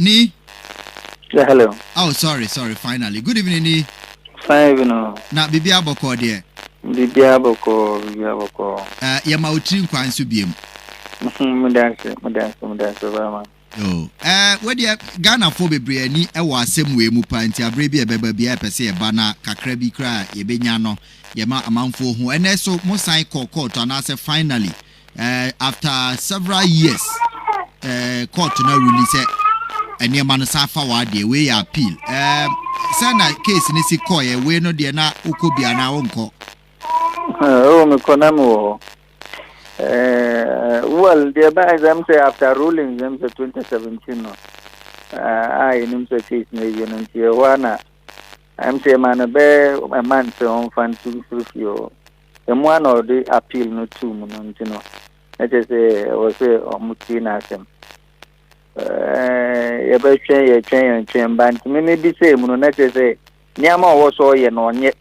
Ni? Yeah, hello. Oh, sorry. Finally. Good evening, Ni. Fine, you know. Na bibi aboko dear. Bibi aboko. Yama utrim kwansu biem. Mudanse, bama. Yo. Where the Ghana for bebre ni ewa asem we mu pa nti abre bi ebeba bi apese e ba na kakra bi kra ye benya no ye ma amanfo hu ene so mo sign court and say finally after several years court na release ene ma no safa wa de we appeal sana case ni si koye we no de na ukobia na wonko Me konamo. Well, the by them say after ruling them say 2017 no. I nim say case na you know here wana. I'm say man be a man say on fan to you. The one or the appeal no two no you know. Let us say was say omutina asem. You be train band me be say no let us say nyama wo so ye no nye.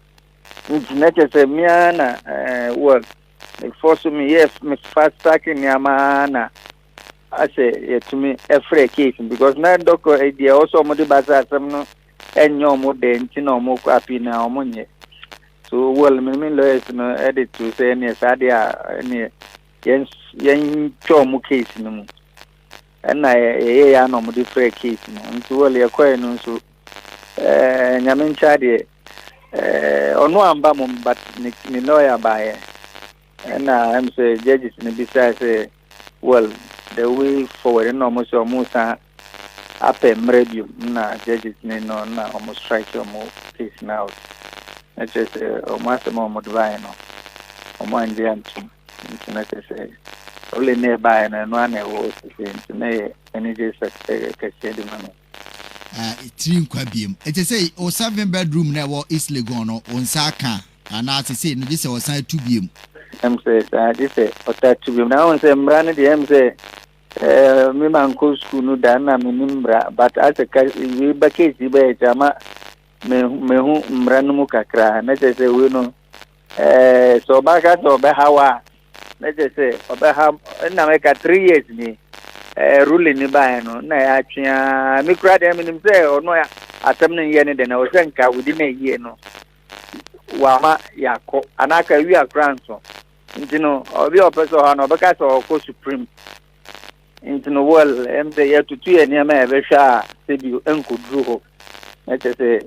Let us say me na well force me yes me fast tracking nyama I say to me every case because na doctor idea also mo de baza asem no enyo mo de ntino mo kwapi na omonye so well me lawyers no edit to say any sadia any yen cho mo case no mu na ya no mo de free case no nti well ye kwai no so nyame ncha de ono amba mo but ni lawyer bae and I'm say judges in besides say well the way forward no almost up a medium na judges no na almost strike your case now. I just almost more divine or more Indian to say only nearby and one was to me any just a money. Trim kwabiem. It is say o 7-bedroom na wo East Legon on Saka and as say no this was side 2 biem. Say this say or that to be now say mrani the say me man go school no dan na me nimbra but as a we ba case be jama me hu mrani mu kakra na say we no so ba ka to be hawa na say oba ha na make 3 years ni ruling ni ba no na ya twa me kra dem nim say ono ya atem ne ye ne de na o senka wudi na ye no wa ma yakọ anaka wi akran so ntino obi opeso ha no beka so ko supreme ntino well em say ya tutu ye ne ma e be hwa sebi enkudru ho na say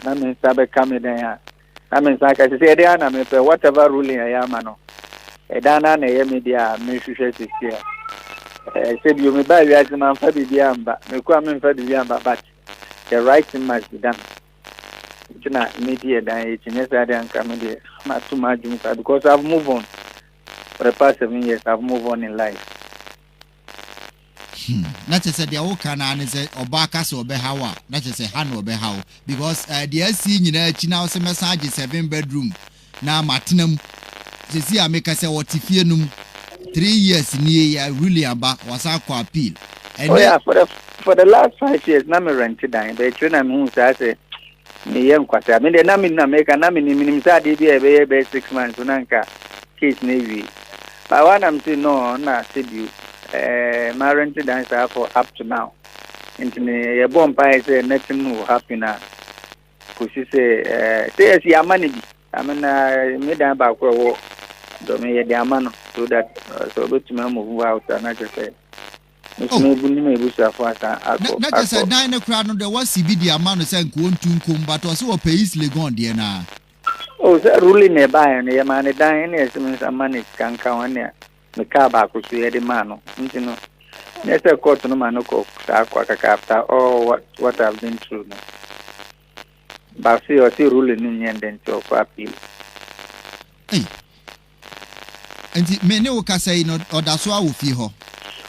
na me sabe kameden ya na me saka say dey na me pe whatever ruling ya ma no e dana na ye media me hwehwe sisia sebi o me ba wi azima fa bibia amba me kwa me fa bibia amba but the right thing must be done. Na media dan it's necessary and comedy not too much because I've moved on for the past 7 years. I've moved on in life. Not to say the old can say Obaka so be how not to say Hano be how because the SC in a China massage 7-bedroom now Martinum see I make us say what if you 3 years near really about was our appeal and for the last 5 years na me rented down but when I'm who say me yem kwata me de na me na make na me minim sa de bi be 6 months nanka case navy but one am say no na said you my rented dancer for up to now into me ye bomb pa say nothing will happen na ko si say say ya money bi I mean me dan ba ko wo do me ye de amano so that so bet me move out and I just say me busa for asa na just say dan na kra no de was bi di amano say nko ntunkom but o say o pays legon de na oh say ruling ne ba ya ne ma ne dan ne se me amane kanka wane me ka ba ko so ye de mano ntino ne say court no ma no ko sa kwa kaka after all what I've been through no ba see o see ruling ni nyende nti o kwa appeal and me ne o ka say no odaso a wo fi ho.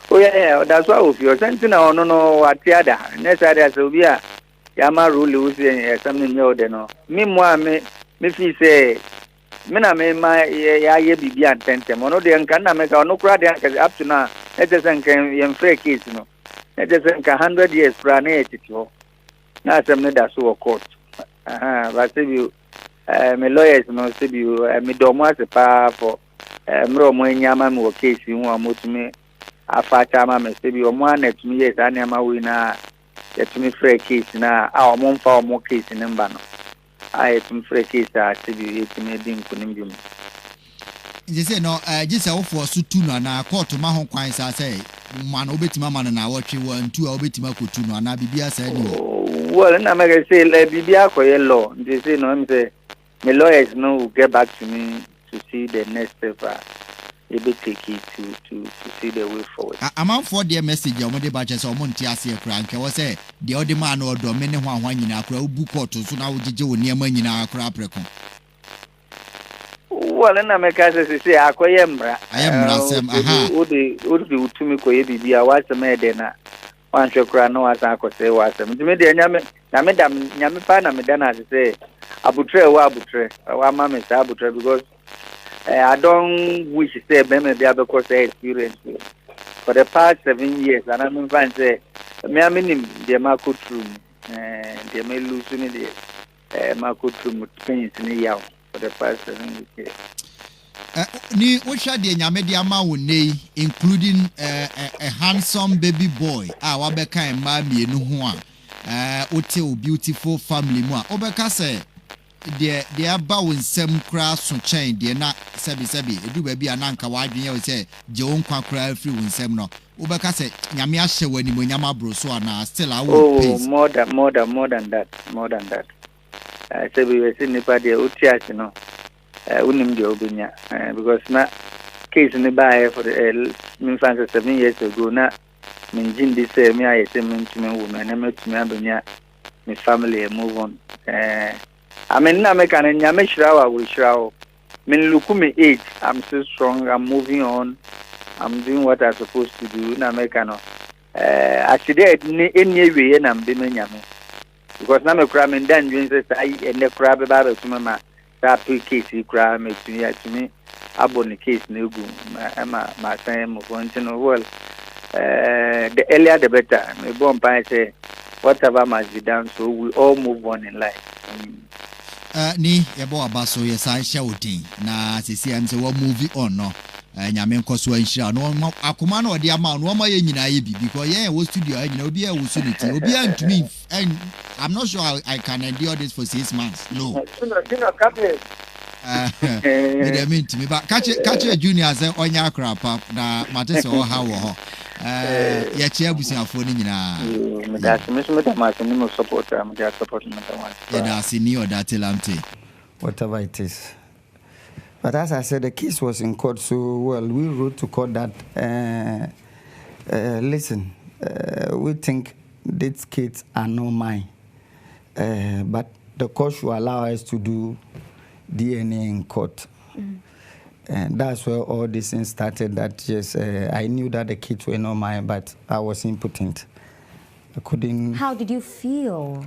Oh yeah, that's why if you're sending no what the other necessary so be a yama rule we say something new de no me fi say me na me ma ya ye bibia ntente mo no de nka na me ka no kura de nka up to now let us nka yem free case no let us nka 100 years pra na etiti ho na asem ne da so court but say you me lawyers no say you me do mo as pa for mro mo nyama me case hu amotumi afacha ama me se bi omo anet mi yes ani ama we na yetumi free case na a omo mfa omo case ne mba no a yetumi free case a se bi yetumi di nkunim bi mu je say no je wo for so tu no na court ma ho kwan sa say man obetima man na wotwe wo ntu a obetima kotu no na bibia sa ni well na me say bibia koye law they say no me say my lawyers no will get back to me to see the next step they be take it to see the way forward. Amount for their message omo de ba che say omo nti ase akura nke wo say the odi man no odo me ne ho ahwan nyina akura obu court so na wo jeje wo niam nyina akura apreko. Well na me ka say akoye mra sem aha odi utumi koye bibia wa se me de na wan hwekura no asa akose wa se me de nyame pa na me da na say abutre wa ma me say abutre because I don't wish to say me be able to say experience for the past 7 years and I mean find say me aminim de ma ko true de me lose me de ma ko true pains ni yaw for the past 7 years ni wo hwa de nyame de ama wo nei including a handsome baby boy wa be kan ma mienu ho a wote o beautiful family mu a obeka say de aba wo nsem kra so chen de na sebi edu ba bi ananka wa adwen ye say je won kwa kra free wo nsem no obeka say nyame ahye wani mo nyama bro so na still I will pay more than that sebi we see nipa de otiase no unim de obenya because na case ni ba for the min fancy 7 years ago na min jin this me I say min to me woman na me to me abenya my family move on I mean na me kan nyame shirawa we shirawo min look me age I'm so strong I'm moving on I'm doing what I'm supposed to do na me kan actually ni enye we na mbe me nyame because na me kura me dan dwen say ene kura be ba to me ma that case kura me to me abon case na egu ma say mo continue well the earlier the better me bon pa say whatever must be done so we all move on in life ni yebo abaso yesa hia odin na sisi am say we move on no nyame nkoso anhira no akoma na ode ama no ma ye nyina ye bi because yeah wo studio nyina obi e wo so niti obi antumi and I'm not sure I can endure this for 6 months no me mean to me but catch a junior say onya krapa na mate se o ha wo ho ya chia busiafo ni nyina me da se me da ma se ni mo support am da support me da one yeah da se ni Odartey lamptey whatever it is. But as I said, the case was in court, so well, we wrote to court that, listen, we think these kids are not mine, but the court should allow us to do DNA in court. And that's where all this thing started, that yes, I knew that the kids were not mine, but I was impotent. I couldn't... How did you feel?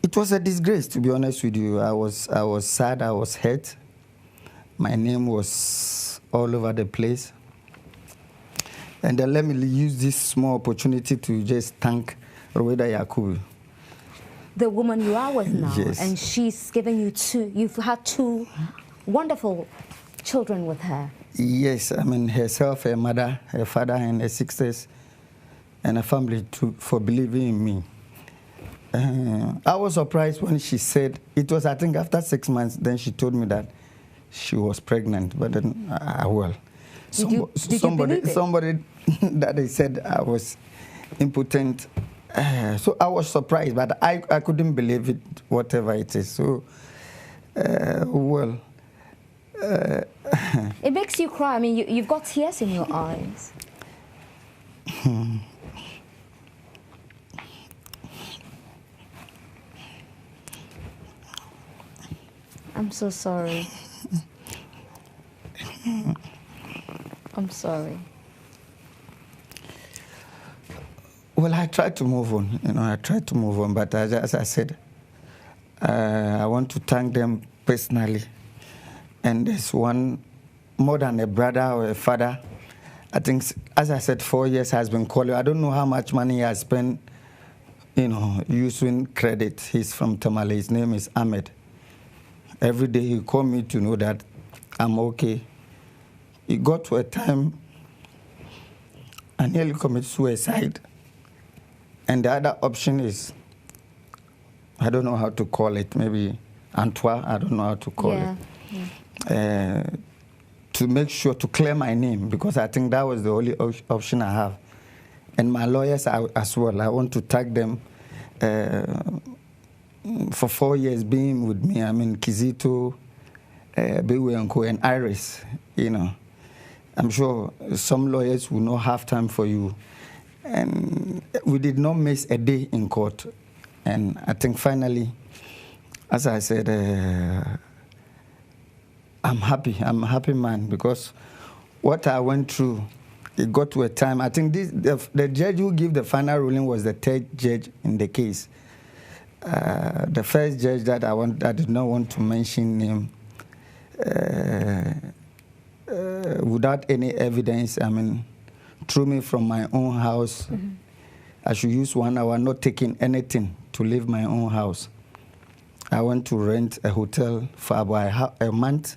It was a disgrace, to be honest with you. I was sad, I was hurt. My name was all over the place. And then let me use this small opportunity to just thank Roweda Yakubu. The woman you are with now, yes. And she's giving you you've had 2 wonderful children with her. Yes, I mean herself, her mother, her father, and her sisters, and her family too, for believing in me. I was surprised when she said, it was I think after 6 months, then she told me that she was pregnant, but then, well, somebody that they said I was impotent. So I was surprised, but I couldn't believe it, whatever it is. So, well. It makes you cry. I mean, you've got tears in your eyes. I'm so sorry. I'm sorry. Well, I tried to move on. I tried to move on, but as I said, I want to thank them personally. And there's one more than a brother or a father. I think, as I said, 4 years has been calling. I don't know how much money he has spent, using credit. He's from Tamale. His name is Ahmed. Every day he called me to know that I'm okay. It got to a time I nearly committed suicide. And the other option is, I don't know how to call it, maybe Antoine, I don't know how to call it. Yeah. To make sure to clear my name, because I think that was the only option I have. And my lawyers as well. I want to tag them for 4 years being with me. I mean, Kizito, Bewe and Iris, you know. I'm sure some lawyers will not have time for you. And we did not miss a day in court. And I think finally, as I said, I'm happy. I'm a happy man, because what I went through, it got to a time. I think the judge who gave the final ruling was the third judge in the case. The first judge that I did not want to mention him, without any evidence, I mean, threw me from my own house. I should use 1 hour, not taking anything to leave my own house. I went to rent a hotel for about a month.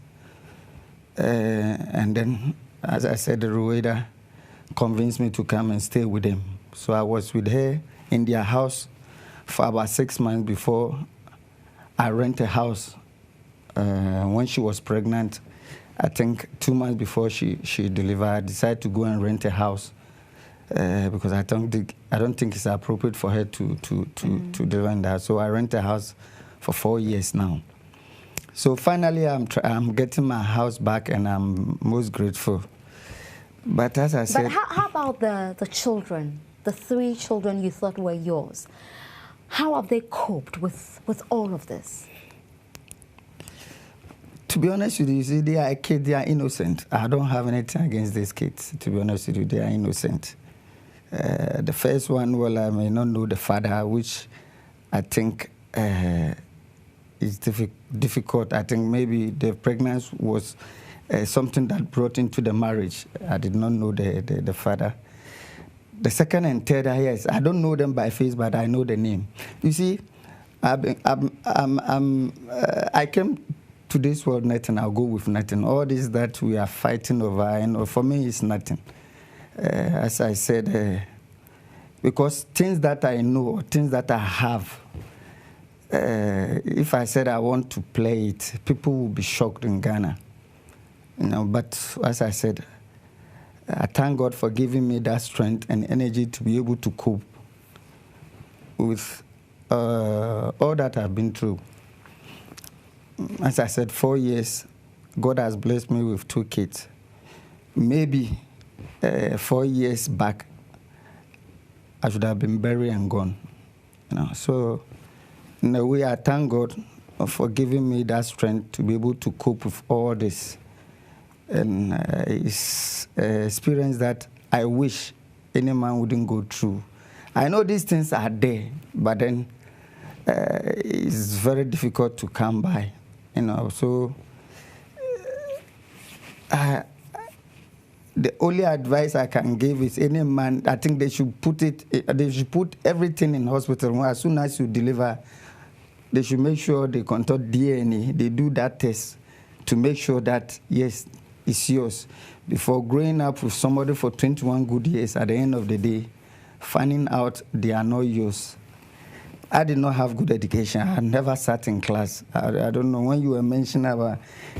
And then, as I said, the Rueda convinced me to come and stay with them. So I was with her in their house for about 6 months before I rent a house. When she was pregnant, I think 2 months before she delivered, I decided to go and rent a house because I don't think it's appropriate for her to deliver in that. So I rent a house for 4 years now. So finally, I'm getting my house back, and I'm most grateful. But as I said... But how about the children, the 3 children you thought were yours? How have they coped with all of this? To be honest with you, see, they are kids, they are innocent. I don't have anything against these kids, to be honest with you, they are innocent. The first one, well, I may not know the father, which I think is difficult. I think maybe the pregnancy was something that brought into the marriage. I did not know the father. The second and third, yes, I don't know them by face, but I know the name. You see, I came to this world nothing, I'll go with nothing. All this that we are fighting over, and for me, it's nothing. As I said, because things that I know, things that I have, if I said I want to play it, people will be shocked in Ghana. You know, but as I said, I thank God for giving me that strength and energy to be able to cope with all that I've been through. As I said, 4 years, God has blessed me with 2 kids. Maybe 4 years back, I should have been buried and gone. You know, so in a way, I thank God for giving me that strength to be able to cope with all this. And it's an experience that I wish any man wouldn't go through. I know these things are there, but then it's very difficult to come by. You know, so the only advice I can give is any man, I think they should put everything in hospital. As soon as you deliver, they should make sure they conduct DNA, they do that test to make sure that, yes, it's yours. Before growing up with somebody for 21 good years, at the end of the day, finding out they are not yours. I did not have good education. I never sat in class. I don't know, when you were mentioning about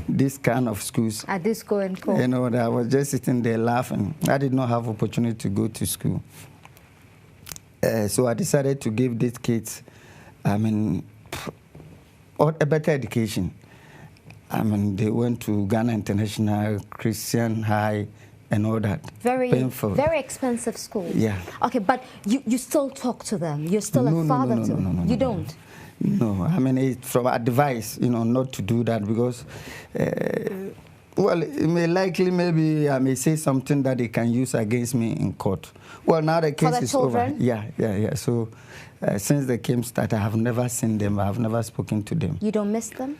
this kind of schools. At this school and co. You know, I was just sitting there laughing. I did not have opportunity to go to school. So I decided to give these kids, I mean, a better education. I mean, they went to Ghana International, Christian High, and all that. Very painful. Very expensive school. Yeah. Okay, but you still talk to them. You're still a father to them. No, you don't. No, I mean, it's from advice, you know, not to do that because, well, it may likely, maybe I may say something that they can use against me in court. Well, now the case is over. Yeah. So since the case started, I have never seen them. I have never spoken to them. You don't miss them?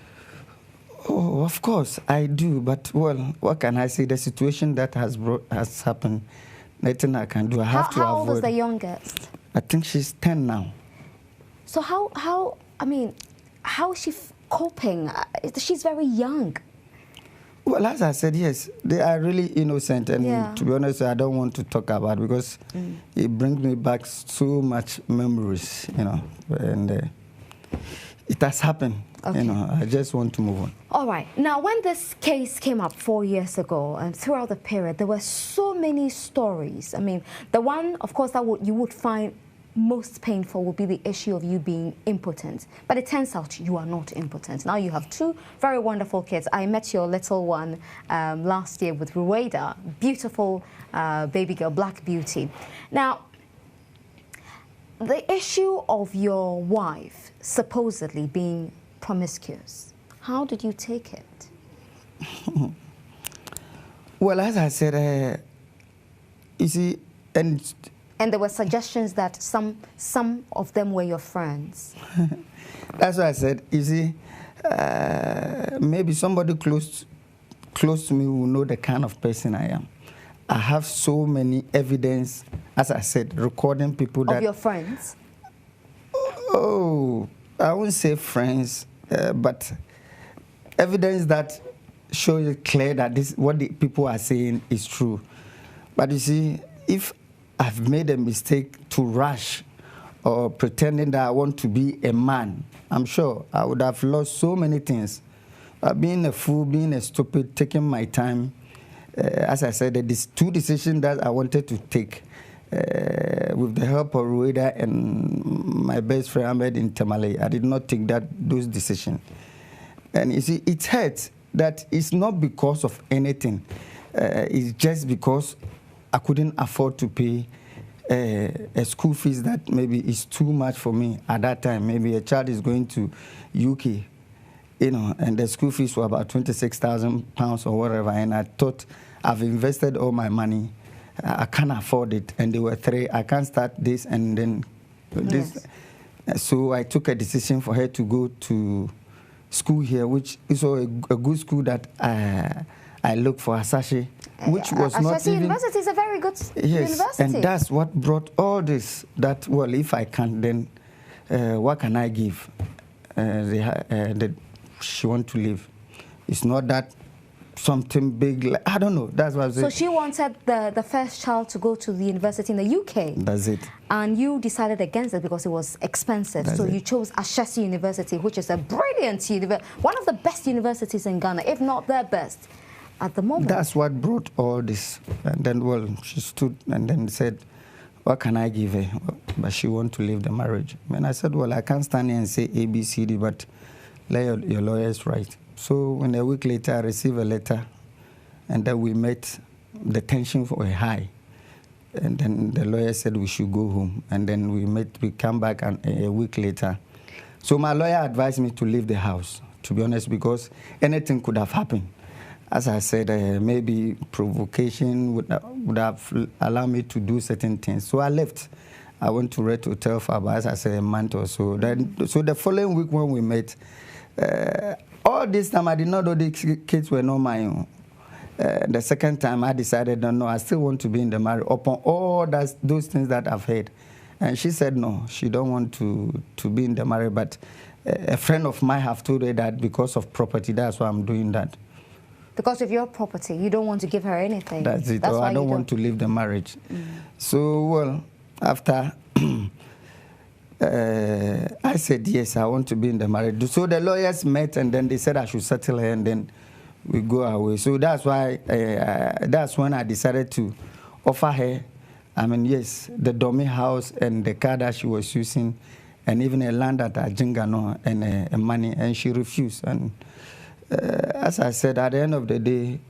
Oh, of course, I do. But, well, what can I say? The situation that has happened, nothing I can do. I have to avoid. How old is the youngest? I think she's 10 now. So how is she coping? She's very young. Well, as I said, yes, they are really innocent, and Yeah. to be honest, I don't want to talk about it because it brings me back so much memories, and it has happened. Okay. I just want to move on. All right. Now, when this case came up 4 years ago, and throughout the period, there were so many stories. I mean, the one, of course, that you would find most painful would be the issue of you being impotent. But it turns out you are not impotent. Now you have 2 very wonderful kids. I met your little one last year with Rueda, beautiful baby girl, Black Beauty. Now, the issue of your wife supposedly being promiscuous, how did you take it? Well, as I said, you see, and there were suggestions that some of them were your friends. that's why I said, you see, maybe somebody close to me will know the kind of person I am. I have so many evidence, as I said, recording people that... Of your friends? Oh, I won't say friends, but evidence that shows it clear that what the people are saying is true. But you see, if I've made a mistake to rush or pretending that I want to be a man, I'm sure I would have lost so many things. Being a fool, being a stupid, taking my time. As I said, these 2 decisions that I wanted to take with the help of Rueda and my best friend Ahmed in Tamale, I did not take those decisions. And you see, it hurts that it's not because of anything. It's just because I couldn't afford to pay a school fees that maybe is too much for me at that time. Maybe a child is going to UK, and the school fees were about £26,000 or whatever, and I thought I've invested all my money. I can't afford it, and there were 3. I can't start this and then this. Yes. So I took a decision for her to go to school here, which is a good school that I looked for, Asashi, which was not even... University is a very good university. And that's what brought all this, that, well, if I can't, then what can I give? She wants to live. It's not that something big, like, I don't know, that's what I was saying. So she wanted the first child to go to the university in the UK. That's it. And you decided against it because it was expensive. That's so it. You chose Ashesi University, which is a brilliant university, one of the best universities in Ghana, if not the best at the moment. That's what brought all this. And then, well, she stood and then said, what can I give her? But she wants to leave the marriage. And I said, well, I can't stand here and say A, B, C, D, but let your lawyers write. So when a week later, I received a letter, and then we met. The tension was high. And then the lawyer said we should go home. And then we come back a week later. So my lawyer advised me to leave the house, to be honest, because anything could have happened. As I said, maybe provocation would have allowed me to do certain things. So I left. I went to Red Hotel for about, as I said, a month or so. So the following week when we met, all this time I did not know the kids were not my own. The second time I decided, no, I still want to be in the marriage upon all those things that I've heard. And she said, no, she don't want to be in the marriage. But a friend of mine have told her that because of property, that's why I'm doing that. Because of your property, you don't want to give her anything. That's it. That's why I don't want to leave the marriage. So, well, after I said, yes, I want to be in the marriage. So the lawyers met, and then they said I should settle her, and then we go away. So that's why, that's when I decided to offer her, I mean, yes, the dummy house and the car that she was using, and even a land at Ajingano and money, and she refused. And as I said, at the end of the day,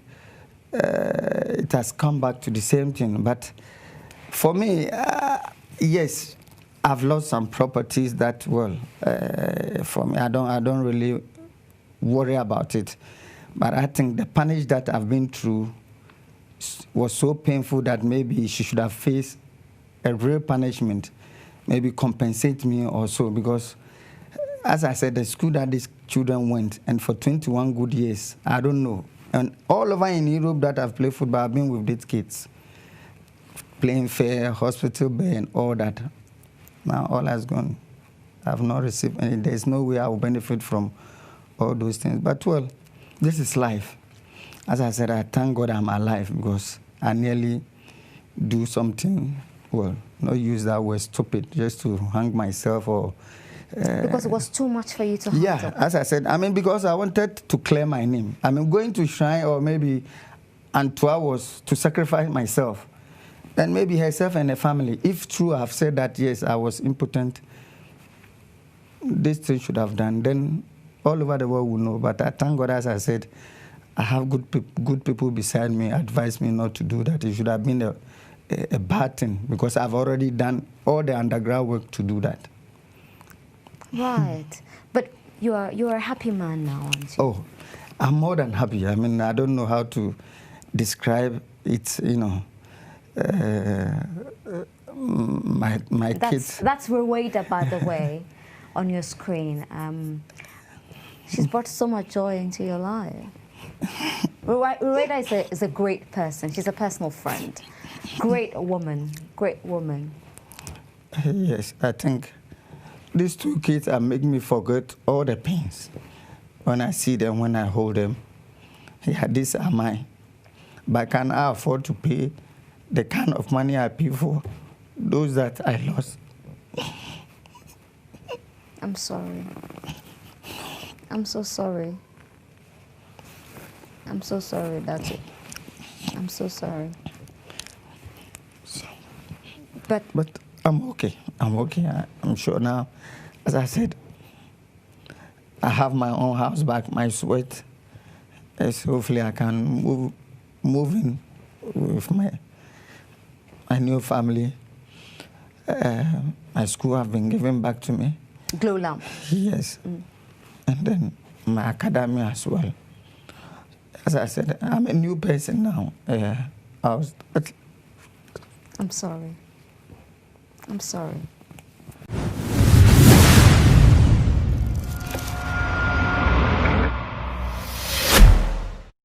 it has come back to the same thing. But for me, yes, I've lost some properties that, well, for me, I don't really worry about it. But I think the punish that I've been through was so painful that maybe she should have faced a real punishment, maybe compensate me or so, because as I said, the school that these children went, and for 21 good years, I don't know. And all over in Europe that I've played football, I've been with these kids, playing fair, hospital bed, and all that. Now all has gone. I've not received any. There's no way I will benefit from all those things. But, well, this is life. as I said, I thank God I'm alive because I nearly do something, well, not use that word stupid, just to hang myself or... because it was too much for you to handle. Yeah, as I said, I mean, because I wanted to clear my name. I mean, going to shrine or maybe Antoine was to sacrifice myself. And maybe herself and her family. If true, I've said that, yes, I was impotent, this thing should have done, then all over the world will know. But I thank God, as I said, I have good people beside me, advise me not to do that. It should have been a bad thing because I've already done all the underground work to do that. Right. But you are a happy man now, aren't you? Oh, I'm more than happy. I mean, I don't know how to describe it, you know. My kids. That's Rueda, by the way, on your screen. She's brought so much joy into your life. Rueda is a great person. She's a personal friend. Great woman. Great woman. Yes, I think these two kids are making me forget all the pains when I see them, when I hold them. Yeah, these are mine. But can I afford to pay the kind of money I pay for those that I lost? I'm sorry. I'm so sorry. I'm so sorry, that's it. I'm so sorry. But I'm okay. I'm okay. I'm sure now. As I said, I have my own house back, my sweat. Yes, hopefully I can move in with my new family. My school have been given back to me. Glow lamp. Yes. And then my academy as well. As I said, I'm a new person now. I'm sorry. I'm sorry.